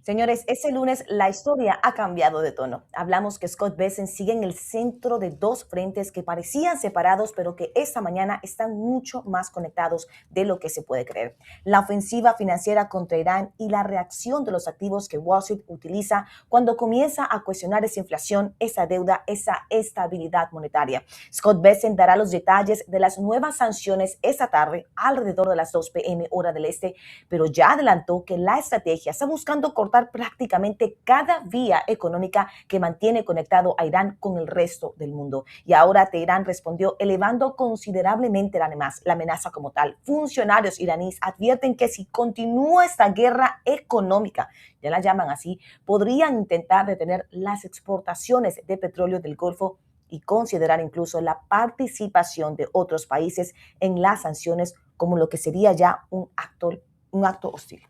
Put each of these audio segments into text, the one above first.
Señores, ese lunes la historia ha cambiado de tono. Hablamos que Scott Bessent sigue en el centro de dos frentes que parecían separados, pero que esta mañana están mucho más conectados de lo que se puede creer. La ofensiva financiera contra Irán y la reacción de los activos que Wall Street utiliza cuando comienza a cuestionar esa inflación, esa deuda, esa estabilidad monetaria. Scott Bessent dará los detalles de las nuevas sanciones esta tarde alrededor de las 2 p.m. hora del este, pero ya adelantó que la estrategia está buscando cortar prácticamente cada vía económica que mantiene conectado a Irán con el resto del mundo. Y ahora Teherán respondió elevando considerablemente la amenaza como tal. Funcionarios iraníes advierten que si continúa esta guerra económica, ya la llaman así, podrían intentar detener las exportaciones de petróleo del Golfo y considerar incluso la participación de otros países en las sanciones como lo que sería ya un acto hostil.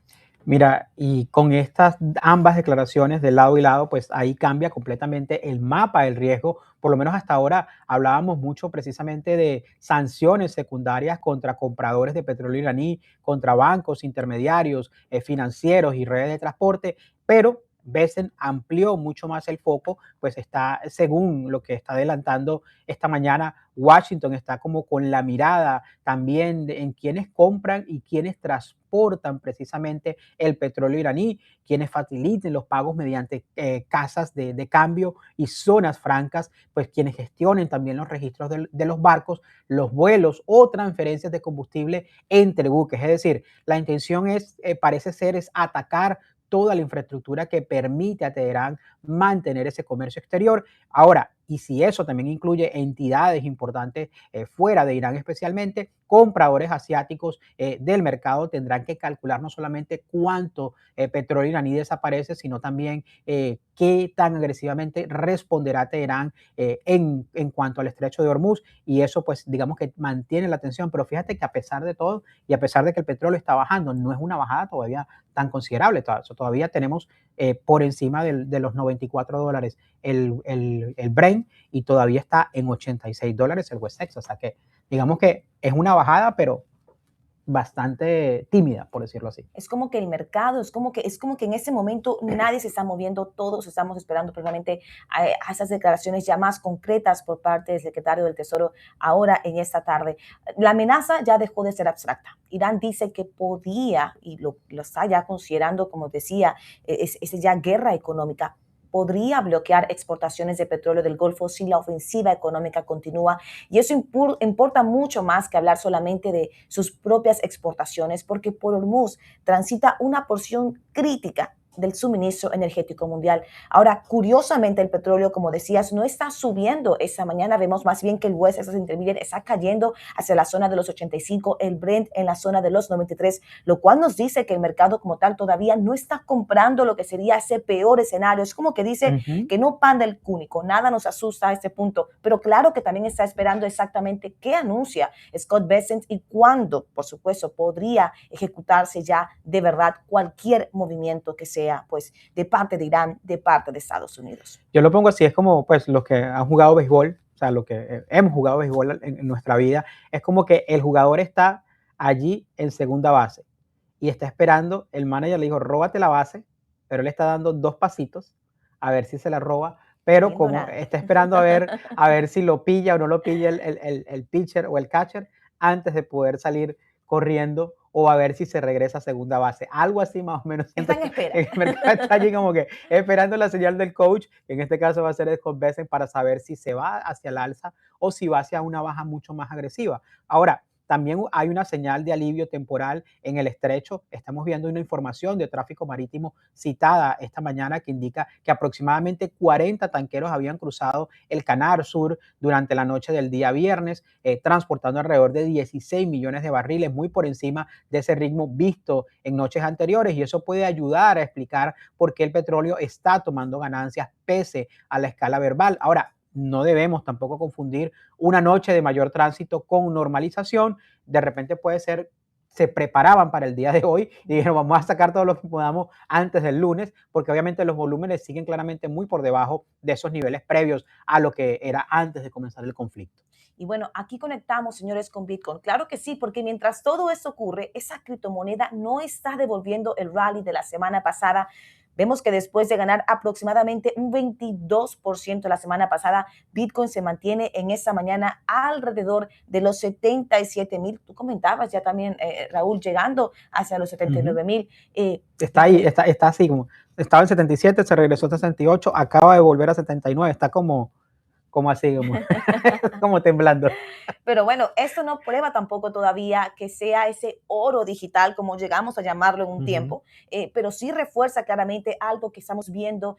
Mira, y con estas ambas declaraciones de lado y lado, pues ahí cambia completamente el mapa del riesgo. Por lo menos hasta ahora hablábamos mucho precisamente de sanciones secundarias contra compradores de petróleo iraní, contra bancos, intermediarios, financieros y redes de transporte, pero Besen amplió mucho más el foco, pues está, según lo que está adelantando esta mañana, Washington está como con la mirada también en quienes compran y quienes transportan precisamente el petróleo iraní, quienes faciliten los pagos mediante casas de cambio y zonas francas, pues quienes gestionen también los registros de los barcos, los vuelos o transferencias de combustible entre buques. Es decir, la intención es, parece ser, es atacar toda la infraestructura que permite a Teherán mantener ese comercio exterior. Ahora, y si eso también incluye entidades importantes fuera de Irán especialmente, compradores asiáticos del mercado tendrán que calcular no solamente cuánto petróleo iraní desaparece, sino también qué tan agresivamente responderá Teherán en cuanto al estrecho de Hormuz, y eso pues digamos que mantiene la tensión. Pero fíjate que a pesar de todo y a pesar de que el petróleo está bajando, no es una bajada todavía tan considerable. Todavía tenemos por encima de los $94 el Brent, y todavía está en $86 el West Texas. O sea que digamos que es una bajada, pero bastante tímida, por decirlo así. Es como que el mercado, es como que en ese momento nadie se está moviendo, todos estamos esperando precisamente a esas declaraciones ya más concretas por parte del secretario del Tesoro ahora en esta tarde. La amenaza ya dejó de ser abstracta. Irán dice que podía, y lo está ya considerando, como decía, es ya guerra económica, podría bloquear exportaciones de petróleo del Golfo si la ofensiva económica continúa. Y eso importa mucho más que hablar solamente de sus propias exportaciones, porque por Hormuz transita una porción crítica del suministro energético mundial. Ahora, curiosamente, el petróleo, como decías, no está subiendo esta mañana. Vemos más bien que el West Texas Intermediate está cayendo hacia la zona de los 85, el Brent en la zona de los 93, lo cual nos dice que el mercado como tal todavía no está comprando lo que sería ese peor escenario. Es como que dice que no panda el cúnico, nada nos asusta a este punto, pero claro que también está esperando exactamente qué anuncia Scott Bessent y cuándo, por supuesto, podría ejecutarse ya de verdad cualquier movimiento que sea pues de parte de Irán, de parte de Estados Unidos. Yo lo pongo así, es como pues los que han jugado béisbol, o sea, lo que hemos jugado béisbol en nuestra vida, es como que el jugador está allí en segunda base y está esperando, el manager le dijo, róbate la base, pero él está dando dos pasitos a ver si se la roba, No pero entiendo como nada. está esperando a ver si lo pilla o no lo pilla el pitcher o el catcher antes de poder salir corriendo, o a ver si se regresa a segunda base. Algo así más o menos siento Está en que espera. el mercado está allí como que esperando la señal del coach, que en este caso va a ser Scott Bessent, para saber si se va hacia el alza o si va hacia una baja mucho más agresiva. Ahora, también hay una señal de alivio temporal en el estrecho. Estamos viendo una información de tráfico marítimo citada esta mañana que indica que aproximadamente 40 tanqueros habían cruzado el Canal Sur durante la noche del día viernes, transportando alrededor de 16 millones de barriles, muy por encima de ese ritmo visto en noches anteriores, y eso puede ayudar a explicar por qué el petróleo está tomando ganancias pese a la escala verbal. Ahora, no debemos tampoco confundir una noche de mayor tránsito con normalización. De repente puede ser, se preparaban para el día de hoy y dijeron vamos a sacar todo lo que podamos antes del lunes, porque obviamente los volúmenes siguen claramente muy por debajo de esos niveles previos a lo que era antes de comenzar el conflicto. Y bueno, aquí conectamos, señores, con Bitcoin. Claro que sí, porque mientras todo esto ocurre, esa criptomoneda no está devolviendo el rally de la semana pasada. Vemos que después de ganar aproximadamente un 22% la semana pasada, Bitcoin se mantiene en esta mañana alrededor de los 77,000. Tú comentabas ya también, Raúl, llegando hacia los Uh -huh. 79,000. Está ahí, está así como, estaba en 77, se regresó a 68, acaba de volver a 79, está como así, como temblando. Pero bueno, esto no prueba tampoco todavía que sea ese oro digital, como llegamos a llamarlo en un tiempo, pero sí refuerza claramente algo que estamos viendo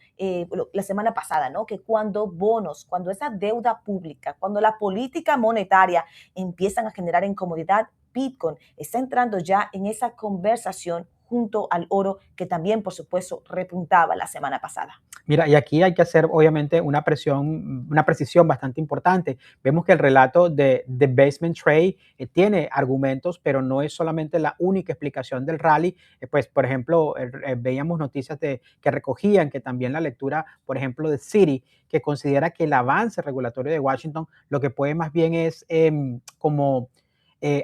la semana pasada, ¿no? Que cuando bonos, cuando esa deuda pública, cuando la política monetaria empiezan a generar incomodidad, Bitcoin está entrando ya en esa conversación junto al oro que también, por supuesto, repuntaba la semana pasada. Mira, y aquí hay que hacer obviamente una precisión bastante importante. Vemos que el relato de Basement Trade tiene argumentos, pero no es solamente la única explicación del rally. Pues, por ejemplo, veíamos noticias que recogían que también la lectura, por ejemplo, de Citi, que considera que el avance regulatorio de Washington lo que puede más bien es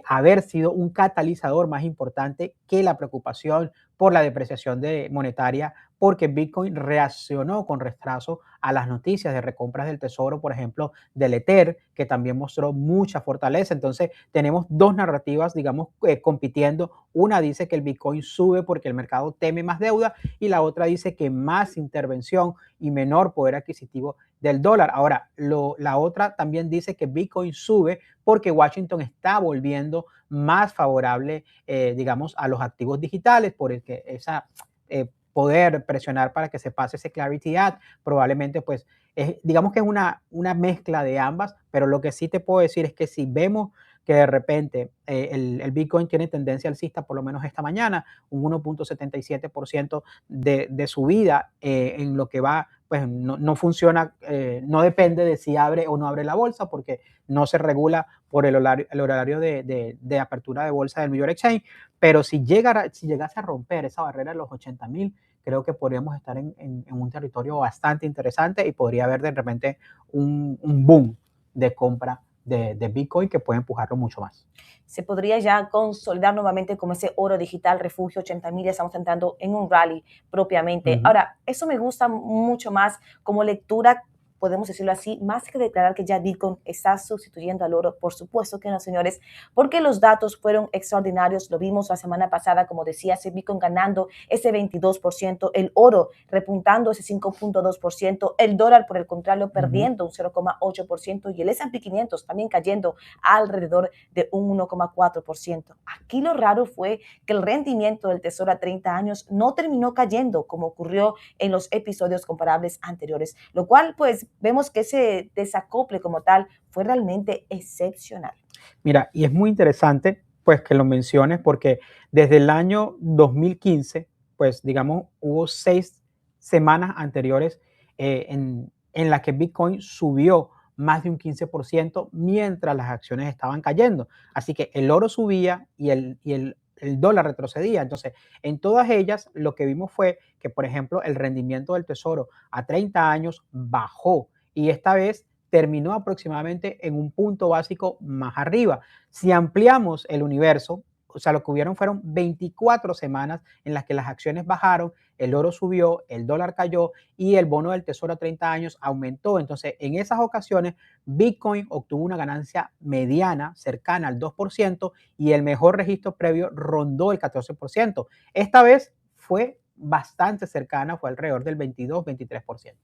haber sido un catalizador más importante que la preocupación por la depreciación monetaria, porque Bitcoin reaccionó con retraso a las noticias de recompras del tesoro, por ejemplo, del Ether, que también mostró mucha fortaleza. Entonces, tenemos dos narrativas, digamos, compitiendo. Una dice que el Bitcoin sube porque el mercado teme más deuda y la otra dice que más intervención y menor poder adquisitivo del dólar. Ahora, la otra también dice que Bitcoin sube porque Washington está volviendo más favorable, digamos, a los activos digitales, por el que esa poder presionar para que se pase ese Clarity Act, probablemente pues, digamos que es una mezcla de ambas, pero lo que sí te puedo decir es que si vemos que de repente el Bitcoin tiene tendencia alcista, por lo menos esta mañana, un 1.77% de subida en lo que va, pues no funciona, no depende de si abre o no abre la bolsa, porque no se regula por el horario de apertura de bolsa del New York Exchange, pero si llegase a romper esa barrera de los 80,000, creo que podríamos estar en un territorio bastante interesante y podría haber de repente un boom de compra de Bitcoin que puede empujarlo mucho más. Se podría ya consolidar nuevamente como ese oro digital, refugio 80,000, estamos entrando en un rally propiamente. Ujú. Ahora, eso me gusta mucho más como lectura, podemos decirlo así, más que declarar que ya Bitcoin está sustituyendo al oro, por supuesto que no, señores, porque los datos fueron extraordinarios, lo vimos la semana pasada, como decía, ese Bitcoin ganando ese 22%, el oro repuntando ese 5,2%, el dólar por el contrario Ujú. perdiendo un 0,8% y el S&P 500 también cayendo alrededor de un 1,4%. Aquí lo raro fue que el rendimiento del tesoro a 30 años no terminó cayendo como ocurrió en los episodios comparables anteriores, lo cual pues vemos que ese desacople como tal fue realmente excepcional. Mira, y es muy interesante pues que lo menciones porque desde el año 2015, pues digamos, hubo 6 semanas anteriores en las que Bitcoin subió más de un 15% mientras las acciones estaban cayendo. Así que el oro subía y el dólar retrocedía. Entonces, en todas ellas, lo que vimos fue que, por ejemplo, el rendimiento del tesoro a 30 años bajó y esta vez terminó aproximadamente en un punto básico más arriba. Si ampliamos el universo, o sea, lo que hubieron fueron 24 semanas en las que las acciones bajaron, el oro subió, el dólar cayó y el bono del tesoro a 30 años aumentó. Entonces, en esas ocasiones, Bitcoin obtuvo una ganancia mediana, cercana al 2%, y el mejor registro previo rondó el 14%. Esta vez fue bastante cercana, fue alrededor del 22-23%.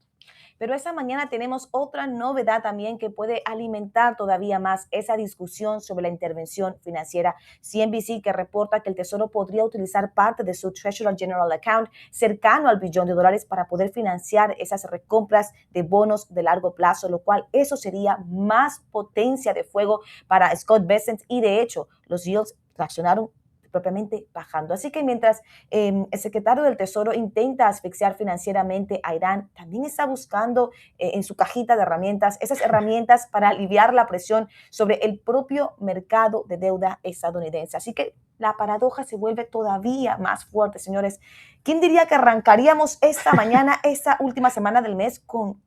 Pero esta mañana tenemos otra novedad también que puede alimentar todavía más esa discusión sobre la intervención financiera. CNBC que reporta que el Tesoro podría utilizar parte de su Treasury General Account cercano al billón de dólares para poder financiar esas recompras de bonos de largo plazo, lo cual eso sería más potencia de fuego para Scott Bessent y de hecho los yields reaccionaron propiamente bajando. Así que mientras el secretario del Tesoro intenta asfixiar financieramente a Irán, también está buscando en su cajita de herramientas, esas herramientas para aliviar la presión sobre el propio mercado de deuda estadounidense. Así que la paradoja se vuelve todavía más fuerte, señores. ¿Quién diría que arrancaríamos esta mañana, esta última semana del mes con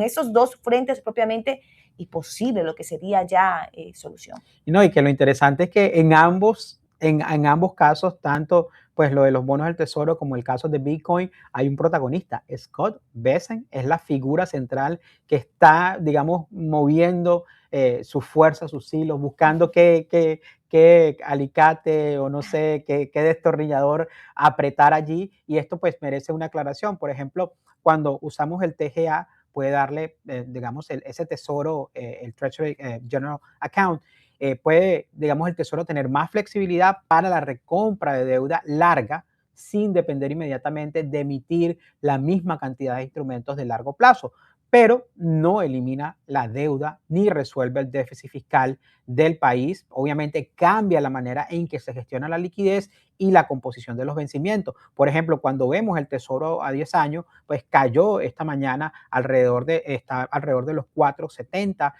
esos dos frentes propiamente y posible lo que sería ya solución? Y no, y que lo interesante es que en ambos casos, tanto pues lo de los bonos del tesoro, como el caso de Bitcoin, hay un protagonista, Scott Bessent, es la figura central que está, digamos, moviendo su fuerza, sus hilos, buscando qué alicate o no sé, qué destornillador apretar allí. Y esto pues merece una aclaración. Por ejemplo, cuando usamos el TGA, puede darle, digamos, ese tesoro, el Treasury General Account, puede, digamos, el tesoro tener más flexibilidad para la recompra de deuda larga sin depender inmediatamente de emitir la misma cantidad de instrumentos de largo plazo, pero no elimina la deuda ni resuelve el déficit fiscal del país. Obviamente cambia la manera en que se gestiona la liquidez y la composición de los vencimientos. Por ejemplo, cuando vemos el tesoro a 10 años, pues cayó esta mañana está alrededor de los 4,70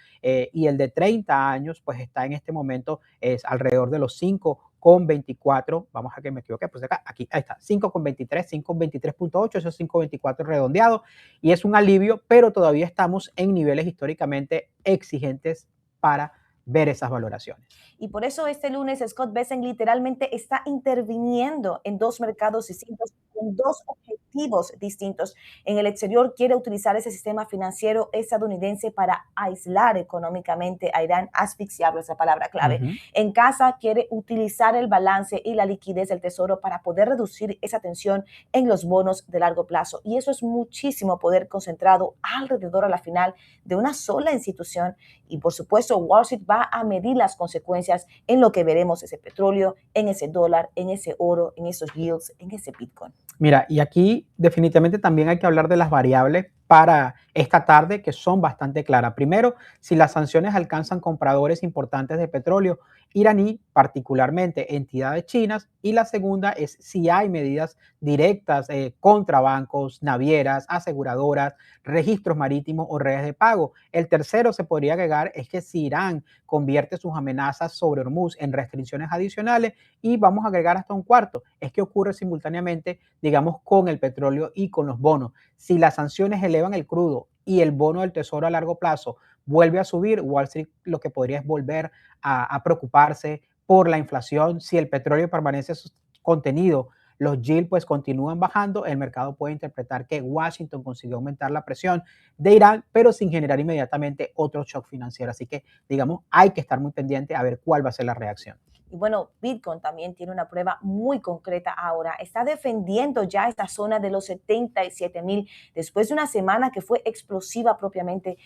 y el de 30 años, pues está en este momento es alrededor de los 5,24. Vamos a que me equivoqué, pues acá, aquí, ahí está, 5,23, 5,23.8, eso es 5,24 redondeado, y es un alivio, pero todavía estamos en niveles históricamente exigentes para ver esas valoraciones. Y por eso este lunes Scott Bessent literalmente está interviniendo en dos mercados distintos, con dos objetivos distintos. En el exterior quiere utilizar ese sistema financiero estadounidense para aislar económicamente a Irán, asfixiarlo, esa palabra Uh clave. -huh. En casa quiere utilizar el balance y la liquidez del tesoro para poder reducir esa tensión en los bonos de largo plazo. Y eso es muchísimo poder concentrado alrededor a la final de una sola institución. Y por supuesto, Wall Street va a medir las consecuencias en lo que veremos ese petróleo, en ese dólar, en ese oro, en esos yields, en ese Bitcoin. Mira, y aquí definitivamente también hay que hablar de las variables para esta tarde que son bastante claras. Primero, si las sanciones alcanzan compradores importantes de petróleo iraní, particularmente entidades chinas, y la segunda es si hay medidas directas contra bancos, navieras, aseguradoras, registros marítimos o redes de pago. El tercero se podría agregar es que si Irán convierte sus amenazas sobre Hormuz en restricciones adicionales, y vamos a agregar hasta un cuarto, es que ocurre simultáneamente, digamos, con el petróleo y con los bonos. Si las sanciones elevan el crudo y el bono del tesoro a largo plazo vuelve a subir, Wall Street lo que podría es volver a preocuparse por la inflación. Si el petróleo permanece contenido, los yields pues continúan bajando, el mercado puede interpretar que Washington consiguió aumentar la presión de Irán, pero sin generar inmediatamente otro shock financiero. Así que, digamos, hay que estar muy pendiente a ver cuál va a ser la reacción. Y bueno, Bitcoin también tiene una prueba muy concreta ahora. Está defendiendo ya esta zona de los 77,000 después de una semana que fue explosiva propiamente.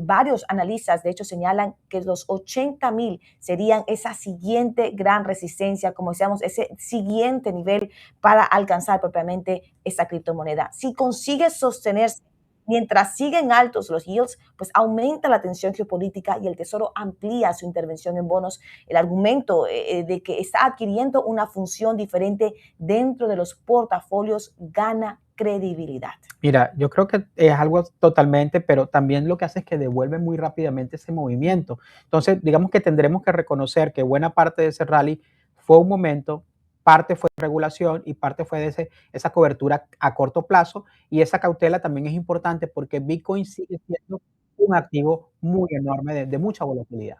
Varios analistas, de hecho, señalan que los 80,000 serían esa siguiente gran resistencia, como decíamos, ese siguiente nivel para alcanzar propiamente esta criptomoneda. Si consigue sostenerse mientras siguen altos los yields, pues aumenta la tensión geopolítica y el Tesoro amplía su intervención en bonos. El argumento de que está adquiriendo una función diferente dentro de los portafolios gana credibilidad. Mira, yo creo que es algo totalmente, pero también lo que hace es que devuelve muy rápidamente ese movimiento. Entonces, digamos que tendremos que reconocer que buena parte de ese rally fue un momento, parte fue regulación y parte fue de esa cobertura a corto plazo, y esa cautela también es importante porque Bitcoin sigue siendo un activo muy enorme de mucha volatilidad.